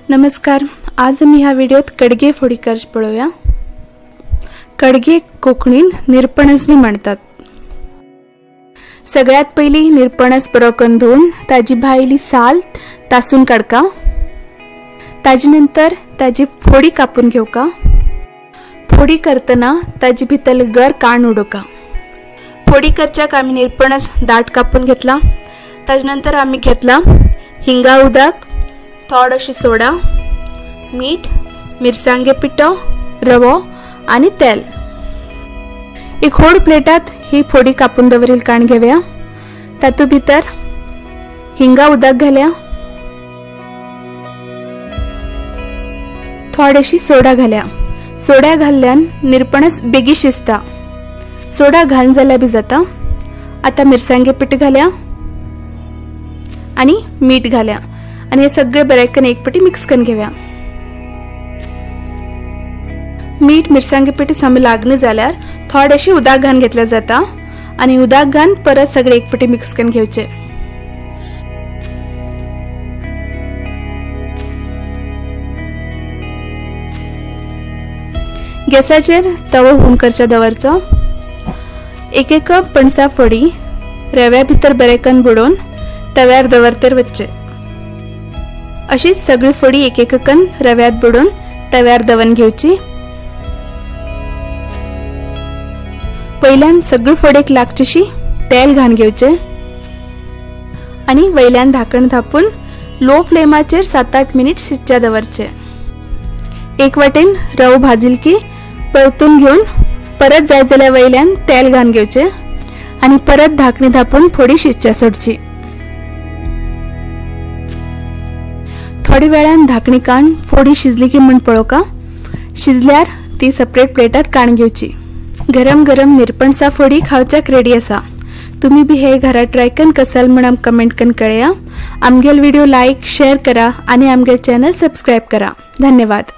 नमस्कार। आज आम्ही ह्या व्हिडिओत कडगे फोडी करच पळोवया। कडगे कोंकणीन निरपणस भी म्हणतात। सगळ्यात पहिली निरपणस बरो करून धुवन ताजी भायली साल तासून काडका। ताजे नंतर ताजी फोडी कापून घेवका। फोडी करतना ताजी भितर गर काढून उडोवका। फोडी करच्याक आम्ही निरपणस दाट कापून घेतला। ताजे नंतर आम्ही घेतला हिंगा उदक, थोडीशी सोडा, मीठ, मिरसांगे पिठो, रवो आणि तेल। एक व्हड प्लेटात ही फोडी कापून दवरिल काण घेवया। तातू भितर हिंगा उदक घालया, थोडीशी सोडा घालया। सोड्या घाल्ल्यान निरपणस बेगी शिजता। सोडा घालून जाल्यार बी जाता। आता मिरसांगे पीठ घालया आणि मीठ घालया आणि हे सगळे बरेकन एकपटी मिक्स करून घेवया। मीठ मिरसांगे पीठ सामके लागना जाल्यार थोडेशी उदक घालून घेतल्या जाता आणि उदक घालून परत सगळे एकपटी मिक्स करून घेवचे। गॅसाचेर तवो हुम करच्या दवरचो। एक एक कप पणसा फोडी रव्या भितर बरेकन बुडोवन तव्यार दवरतर वच्चे। अशीच सगळी फोडी एक एक कन रव्यात बुडोवन तव्यार दवन घेवची। पहिल्यान सगळी फोडेक लागचीशी तेल घालून घेवचे आणि वयल्यान धाकण धापून लो फ्लेमाचेर 7-8 मिनिट शिजच्या दवरचे। एक वाटेन रवो भाजिल की परतून घेऊन परत जाय जाल्यार वयल्यान तेल घालून घेवचे आणि परत धाकणी धापून फोडी शिजच्या सोडची। थोडी वेळान धाकणी काढून फोडी शिजली की म्हण पळोवका। शिजल्यार ती सेपरेट प्लेटात काढून घेवची। गरम गरम निरपणसा फोडी खावच्याक रेडी आसा। तुम्ही भी हे घरात ट्राय करून कसाल म्हण आमकां कमेंट करून कळया। आमगेल व्हिडिओ लाईक शेअर करा आणि आमगेल चॅनल सबस्क्राइब करा। धन्यवाद।